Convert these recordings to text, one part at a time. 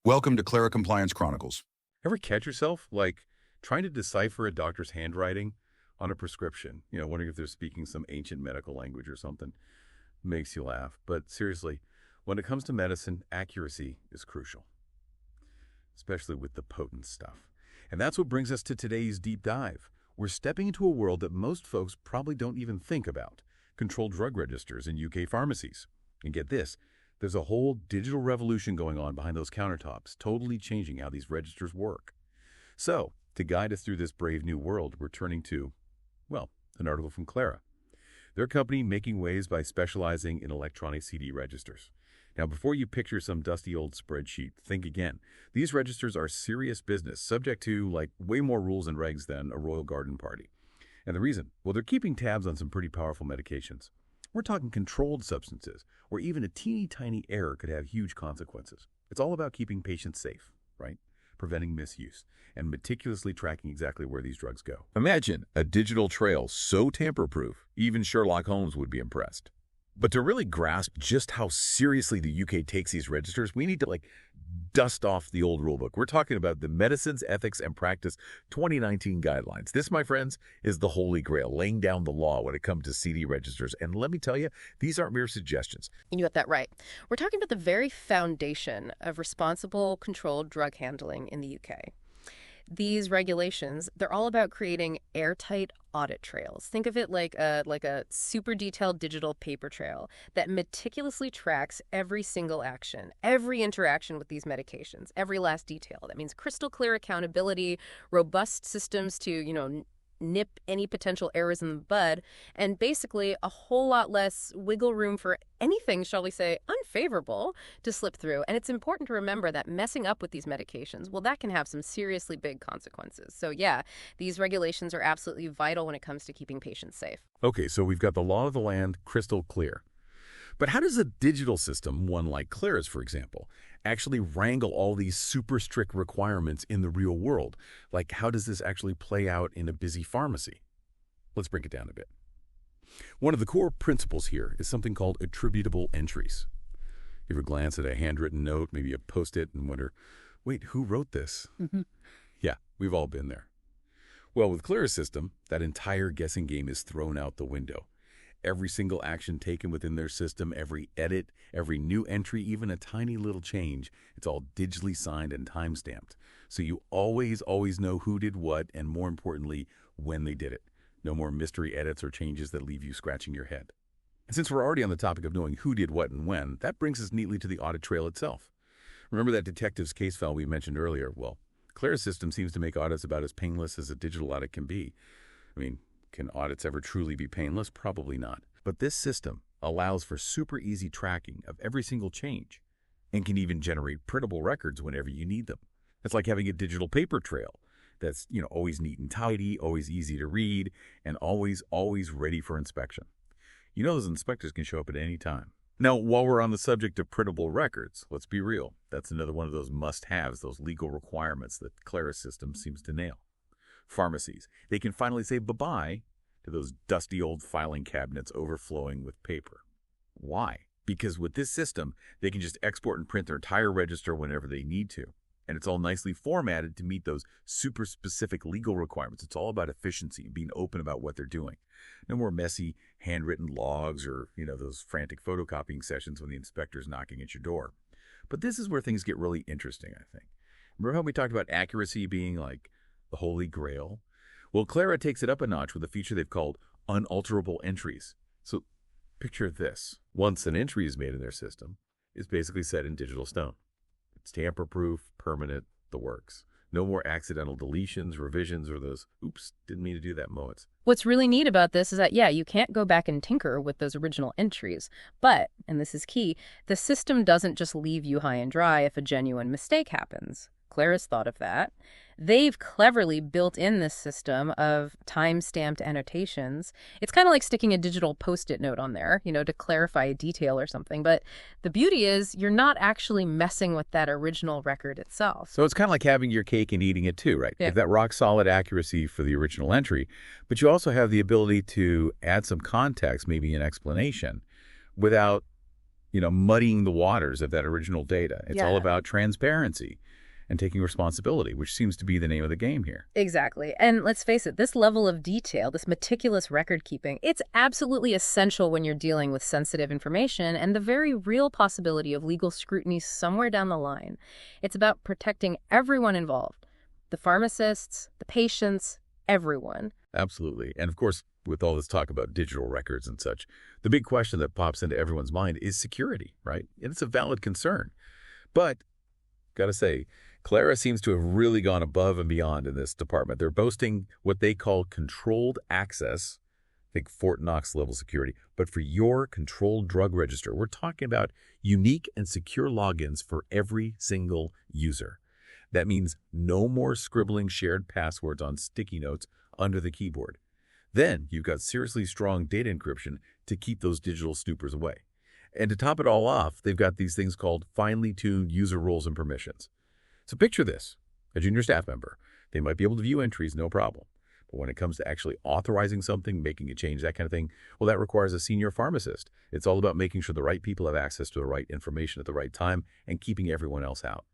Welcome to Clara Compliance Chronicles. Ever catch yourself, trying to decipher a doctor's handwriting on a prescription? Wondering if they're speaking some ancient medical language or something. Makes you laugh. But seriously, when it comes to medicine, accuracy is crucial, especially with the potent stuff. And that's what brings us to today's deep dive. We're stepping into a world that most folks probably don't even think about: controlled drug registers in UK pharmacies. And get this, there's a whole digital revolution going on behind those countertops, totally changing how these registers work. So, to guide us through this brave new world, we're turning to, an article from Clara. Their company making waves by specializing in electronic CD registers. Now, before you picture some dusty old spreadsheet, think again. These registers are serious business, subject to, way more rules and regs than a royal garden party. And the reason? Well, they're keeping tabs on some pretty powerful medications. We're talking controlled substances, where even a teeny tiny error could have huge consequences. It's all about keeping patients safe, right? Preventing misuse, and meticulously tracking exactly where these drugs go. Imagine a digital trail so tamper-proof, even Sherlock Holmes would be impressed. But to really grasp just how seriously the UK takes these registers, we need to dust off the old rulebook. We're talking about the Medicines, Ethics, and Practice 2019 guidelines. This, my friends, is the holy grail, laying down the law when it comes to CD registers. And let me tell you, these aren't mere suggestions. You got that right. We're talking about the very foundation of responsible, controlled drug handling in the UK. These regulations, they're all about creating airtight audit trails. Think of it like a super detailed digital paper trail that meticulously tracks every single action, every interaction with these medications, every last detail. That means crystal clear accountability, robust systems to, nip any potential errors in the bud, and basically a whole lot less wiggle room for anything, shall we say, unfavorable to slip through. And it's important to remember that messing up with these medications, that can have some seriously big consequences. So yeah, these regulations are absolutely vital when it comes to keeping patients safe. Okay, so we've got the law of the land crystal clear. But how does a digital system, one like Clara's, for example, actually wrangle all these super strict requirements in the real world? How does this actually play out in a busy pharmacy? Let's break it down a bit. One of the core principles here is something called attributable entries. You ever glance at a handwritten note, maybe a Post-it, and wonder, wait, who wrote this? Mm-hmm. Yeah, we've all been there. Well, with Clara's system, that entire guessing game is thrown out the window. Every single action taken within their system, every edit, every new entry, even a tiny little change, it's all digitally signed and time-stamped. So you always know who did what, and more importantly, when they did it. No more mystery edits or changes that leave you scratching your head. And since we're already on the topic of knowing who did what and when, that brings us neatly to the audit trail itself. Remember that detective's case file we mentioned earlier? Well, Clara's system seems to make audits about as painless as a digital audit can be. Can audits ever truly be painless? Probably not. But this system allows for super easy tracking of every single change and can even generate printable records whenever you need them. It's like having a digital paper trail that's, always neat and tidy, always easy to read, and always ready for inspection. Those inspectors can show up at any time. Now, while we're on the subject of printable records, let's be real. That's another one of those must-haves, those legal requirements that Clara's system seems to nail. Pharmacies, they can finally say bye-bye to those dusty old filing cabinets overflowing with paper. Why? Because with this system, they can just export and print their entire register whenever they need to. And it's all nicely formatted to meet those super specific legal requirements. It's all about efficiency and being open about what they're doing. No more messy handwritten logs or, those frantic photocopying sessions when the inspector's knocking at your door. But this is where things get really interesting, I think. Remember how we talked about accuracy being the holy grail? Well, Clara takes it up a notch with a feature they've called unalterable entries. So picture this. Once an entry is made in their system, it's basically set in digital stone. It's tamper-proof, permanent, the works. No more accidental deletions, revisions, or those, oops, didn't mean to do that moments. What's really neat about this is that, you can't go back and tinker with those original entries. But, and this is key, the system doesn't just leave you high and dry if a genuine mistake happens. Clara's thought of that. They've cleverly built in this system of time-stamped annotations. It's kind of like sticking a digital Post-it note on there, to clarify a detail or something. But the beauty is you're not actually messing with that original record itself. So it's kind of like having your cake and eating it too, right? Yeah. You have that rock-solid accuracy for the original entry, but you also have the ability to add some context, maybe an explanation, without muddying the waters of that original data. It's all Yeah. about transparency and taking responsibility, which seems to be the name of the game here. Exactly. And let's face it, this level of detail, this meticulous record keeping, it's absolutely essential when you're dealing with sensitive information and the very real possibility of legal scrutiny somewhere down the line. It's about protecting everyone involved, the pharmacists, the patients, everyone. Absolutely. And of course, with all this talk about digital records and such, the big question that pops into everyone's mind is security, right? And it's a valid concern. But, gotta say, Clara seems to have really gone above and beyond in this department. They're boasting what they call controlled access, think Fort Knox level security, but for your controlled drug register. We're talking about unique and secure logins for every single user. That means no more scribbling shared passwords on sticky notes under the keyboard. Then you've got seriously strong data encryption to keep those digital snoopers away. And to top it all off, they've got these things called finely tuned user roles and permissions. So picture this, a junior staff member. They might be able to view entries, no problem. But when it comes to actually authorizing something, making a change, that kind of thing, well, that requires a senior pharmacist. It's all about making sure the right people have access to the right information at the right time and keeping everyone else out.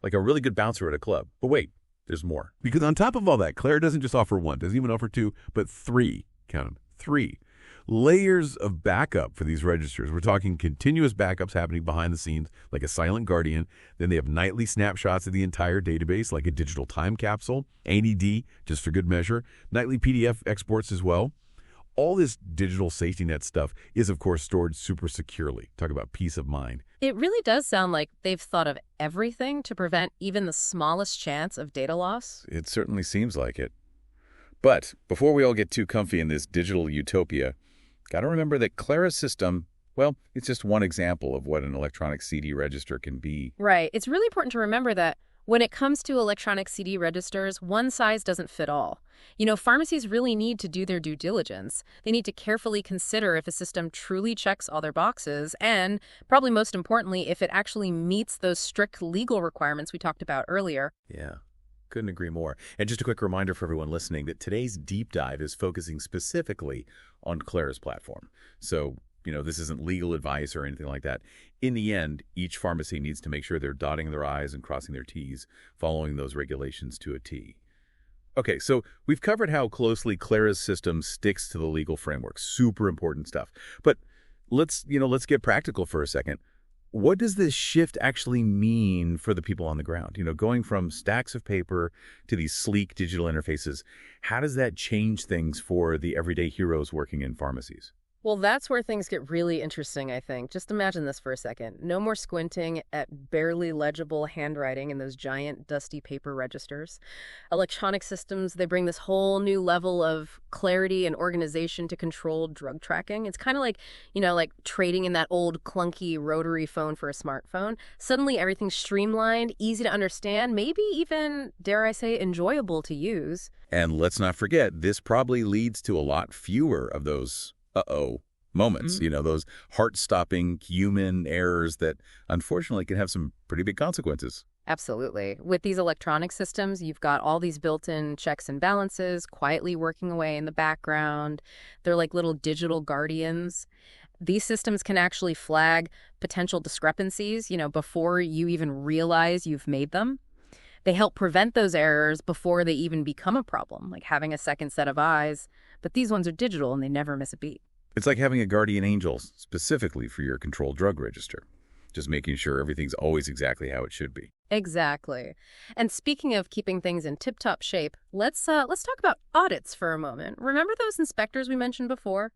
Like a really good bouncer at a club. But wait, there's more. Because on top of all that, Clara doesn't just offer one, doesn't even offer two, but three. Count them. 3 layers of backup for these registers. We're talking continuous backups happening behind the scenes, like a silent guardian. Then they have nightly snapshots of the entire database, like a digital time capsule, ADD, just for good measure, nightly PDF exports as well. All this digital safety net stuff is, of course, stored super securely. Talk about peace of mind. It really does sound like they've thought of everything to prevent even the smallest chance of data loss. It certainly seems like it. But before we all get too comfy in this digital utopia, got to remember that Clara's system, well, it's just one example of what an electronic CD register can be. Right. It's really important to remember that when it comes to electronic CD registers, one size doesn't fit all. Pharmacies really need to do their due diligence. They need to carefully consider if a system truly checks all their boxes and, probably most importantly, if it actually meets those strict legal requirements we talked about earlier. Yeah. Couldn't agree more. And just a quick reminder for everyone listening that today's deep dive is focusing specifically on Clara's platform. So, this isn't legal advice or anything like that. In the end, each pharmacy needs to make sure they're dotting their I's and crossing their T's, following those regulations to a T. Okay, so we've covered how closely Clara's system sticks to the legal framework. Super important stuff. But let's get practical for a second. What does this shift actually mean for the people on the ground? Going from stacks of paper to these sleek digital interfaces, how does that change things for the everyday heroes working in pharmacies? Well, that's where things get really interesting, I think. Just imagine this for a second. No more squinting at barely legible handwriting in those giant, dusty paper registers. Electronic systems, they bring this whole new level of clarity and organization to controlled drug tracking. It's kind of like, like trading in that old clunky rotary phone for a smartphone. Suddenly everything's streamlined, easy to understand, maybe even, dare I say, enjoyable to use. And let's not forget, this probably leads to a lot fewer of those moments, those heart-stopping human errors that unfortunately can have some pretty big consequences. Absolutely. With these electronic systems, you've got all these built-in checks and balances quietly working away in the background. They're like little digital guardians. These systems can actually flag potential discrepancies, before you even realize you've made them. They help prevent those errors before they even become a problem, like having a second set of eyes. But these ones are digital and they never miss a beat. It's like having a guardian angel specifically for your controlled drug register, just making sure everything's always exactly how it should be. Exactly. And speaking of keeping things in tip-top shape, let's talk about audits for a moment. Remember those inspectors we mentioned before?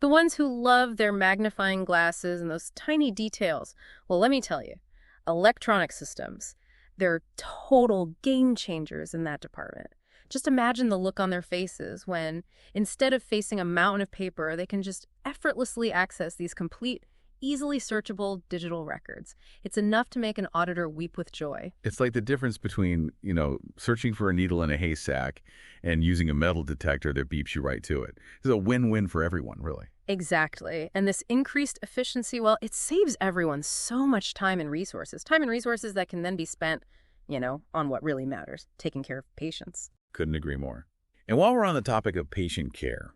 The ones who love their magnifying glasses and those tiny details. Well, let me tell you, electronic systems, they're total game changers in that department. Just imagine the look on their faces when, instead of facing a mountain of paper, they can just effortlessly access these complete, easily searchable digital records. It's enough to make an auditor weep with joy. It's like the difference between, searching for a needle in a haystack and using a metal detector that beeps you right to it. It's a win-win for everyone, really. Exactly. And this increased efficiency, well, it saves everyone so much time and resources. Time and resources that can then be spent, on what really matters, taking care of patients. Couldn't agree more. And while we're on the topic of patient care,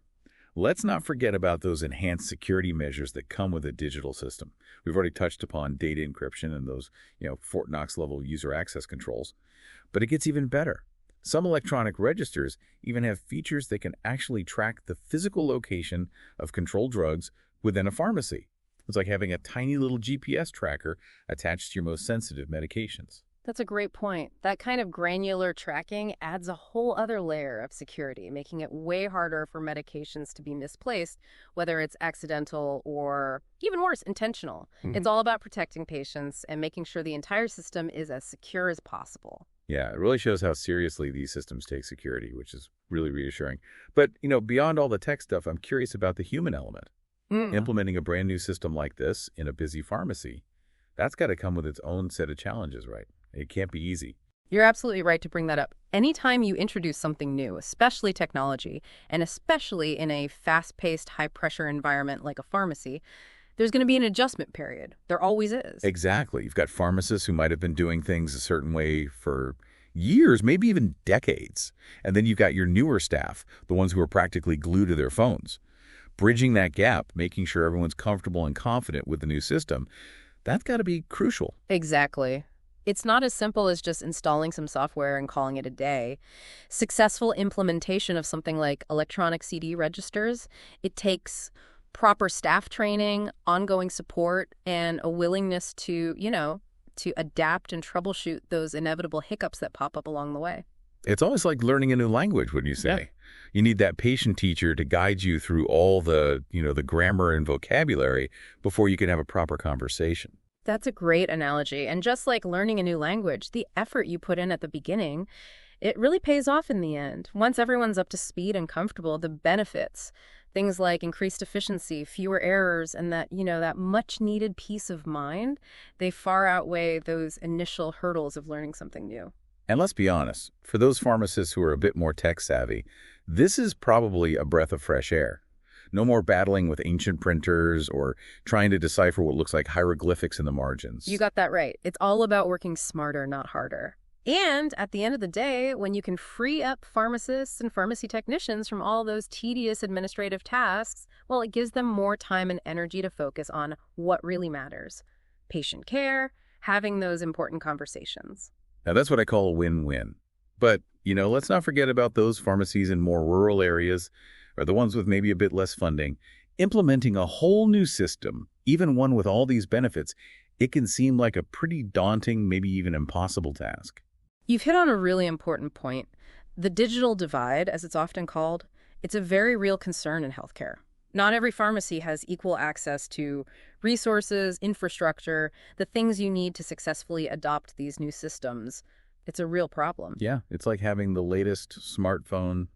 Let's not forget about those enhanced security measures that come with a digital system. We've already touched upon data encryption and those, Fort Knox level user access controls. But it gets even better. Some electronic registers even have features that can actually track the physical location of controlled drugs within a pharmacy. It's like having a tiny little GPS tracker attached to your most sensitive medications. That's a great point. That kind of granular tracking adds a whole other layer of security, making it way harder for medications to be misplaced, whether it's accidental or, even worse, intentional. It's all about protecting patients and making sure the entire system is as secure as possible. Yeah, it really shows how seriously these systems take security, which is really reassuring. But, beyond all the tech stuff, I'm curious about the human element. Implementing a brand new system like this in a busy pharmacy, that's got to come with its own set of challenges, right? It can't be easy. You're absolutely right to bring that up. Anytime you introduce something new, especially technology, and especially in a fast-paced, high-pressure environment like a pharmacy, there's going to be an adjustment period. There always is. Exactly. You've got pharmacists who might have been doing things a certain way for years, maybe even decades. And then you've got your newer staff, the ones who are practically glued to their phones. Bridging that gap, making sure everyone's comfortable and confident with the new system, that's got to be crucial. Exactly. It's not as simple as just installing some software and calling it a day. Successful implementation of something like electronic CD registers, it takes proper staff training, ongoing support, and a willingness to, to adapt and troubleshoot those inevitable hiccups that pop up along the way. It's almost like learning a new language, wouldn't you say? Yeah. You need that patient teacher to guide you through all the, the grammar and vocabulary before you can have a proper conversation. That's a great analogy. And just like learning a new language, the effort you put in at the beginning, it really pays off in the end. Once everyone's up to speed and comfortable, the benefits, things like increased efficiency, fewer errors, and that, that much needed peace of mind, they far outweigh those initial hurdles of learning something new. And let's be honest, for those pharmacists who are a bit more tech savvy, this is probably a breath of fresh air. No more battling with ancient printers or trying to decipher what looks like hieroglyphics in the margins. You got that right. It's all about working smarter, not harder. And at the end of the day, when you can free up pharmacists and pharmacy technicians from all those tedious administrative tasks, well, it gives them more time and energy to focus on what really matters. Patient care, having those important conversations. Now, that's what I call a win-win. But, let's not forget about those pharmacies in more rural areas or the ones with maybe a bit less funding. Implementing a whole new system, even one with all these benefits, it can seem like a pretty daunting, maybe even impossible task. You've hit on a really important point. The digital divide, as it's often called, it's a very real concern in healthcare. Not every pharmacy has equal access to resources, infrastructure, the things you need to successfully adopt these new systems. It's a real problem. Yeah, it's like having the latest smartphone,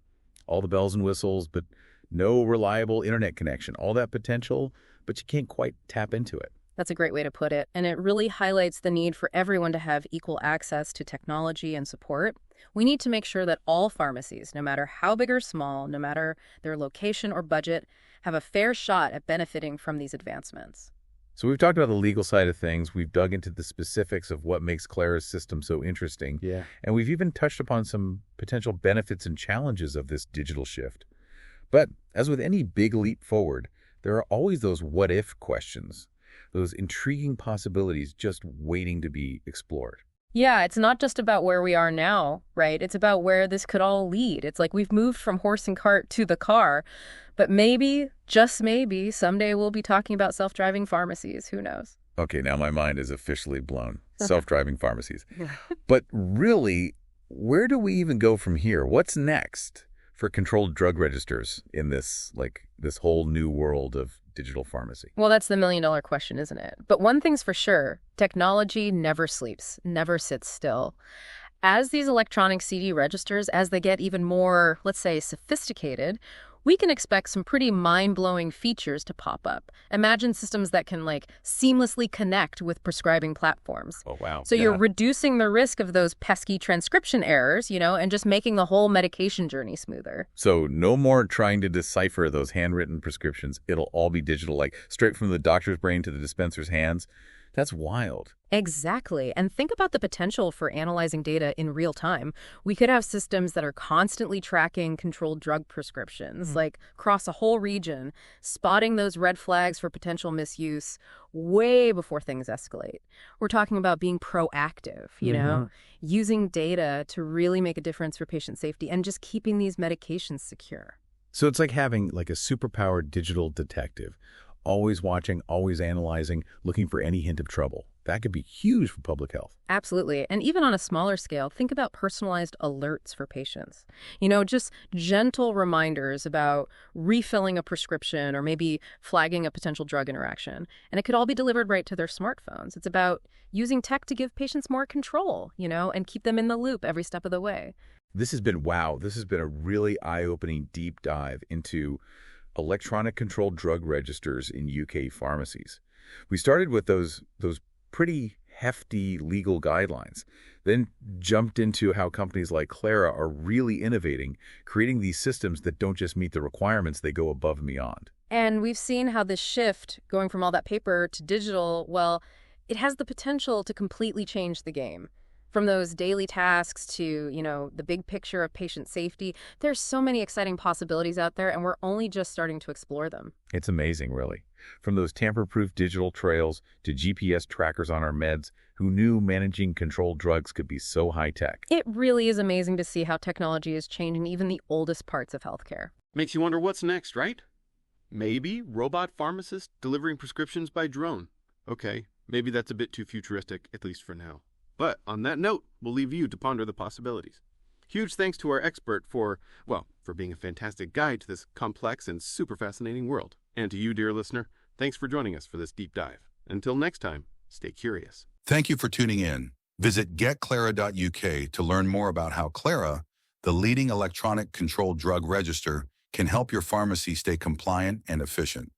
all the bells and whistles, but no reliable internet connection. All that potential, but you can't quite tap into it. That's a great way to put it. And it really highlights the need for everyone to have equal access to technology and support. We need to make sure that all pharmacies, no matter how big or small, no matter their location or budget, have a fair shot at benefiting from these advancements. So we've talked about the legal side of things. We've dug into the specifics of what makes Clara's system so interesting. Yeah. And we've even touched upon some potential benefits and challenges of this digital shift. But as with any big leap forward, there are always those what-if questions, those intriguing possibilities just waiting to be explored. Yeah, it's not just about where we are now, right? It's about where this could all lead. It's like we've moved from horse and cart to the car, but maybe, just maybe, someday we'll be talking about self-driving pharmacies. Who knows? Okay, now my mind is officially blown. Self-driving pharmacies. But really, where do we even go from here? What's next for controlled drug registers in this whole new world of digital pharmacy? Well, that's the million-dollar question, isn't it? But one thing's for sure, technology never sleeps, never sits still. As these electronic CD registers, as they get even more, let's say, sophisticated, we can expect some pretty mind-blowing features to pop up. Imagine systems that can, seamlessly connect with prescribing platforms. Oh, wow. So you're reducing the risk of those pesky transcription errors, and just making the whole medication journey smoother. So no more trying to decipher those handwritten prescriptions. It'll all be digital, straight from the doctor's brain to the dispenser's hands. That's wild. Exactly. And think about the potential for analyzing data in real time. We could have systems that are constantly tracking controlled drug prescriptions, like across a whole region, spotting those red flags for potential misuse way before things escalate. We're talking about being proactive, using data to really make a difference for patient safety and just keeping these medications secure. So it's like having like a superpowered digital detective, always watching, always analyzing, looking for any hint of trouble. That could be huge for public health. Absolutely. And even on a smaller scale, think about personalized alerts for patients. Just gentle reminders about refilling a prescription or maybe flagging a potential drug interaction. And it could all be delivered right to their smartphones. It's about using tech to give patients more control, and keep them in the loop every step of the way. This has been, wow, this has been a really eye-opening deep dive into electronic controlled drug registers in UK pharmacies. We started with those pretty hefty legal guidelines, then jumped into how companies like Clara are really innovating, creating these systems that don't just meet the requirements, they go above and beyond. And we've seen how this shift, going from all that paper to digital, well, it has the potential to completely change the game. From those daily tasks to, the big picture of patient safety, there's so many exciting possibilities out there, and we're only just starting to explore them. It's amazing, really. From those tamper-proof digital trails to GPS trackers on our meds, who knew managing controlled drugs could be so high-tech? It really is amazing to see how technology is changing even the oldest parts of healthcare. Makes you wonder what's next, right? Maybe robot pharmacists delivering prescriptions by drone. Okay, maybe that's a bit too futuristic, at least for now. But on that note, we'll leave you to ponder the possibilities. Huge thanks to our expert for being a fantastic guide to this complex and super fascinating world. And to you, dear listener, thanks for joining us for this deep dive. Until next time, stay curious. Thank you for tuning in. Visit getclara.uk to learn more about how Clara, the leading electronic controlled drug register, can help your pharmacy stay compliant and efficient.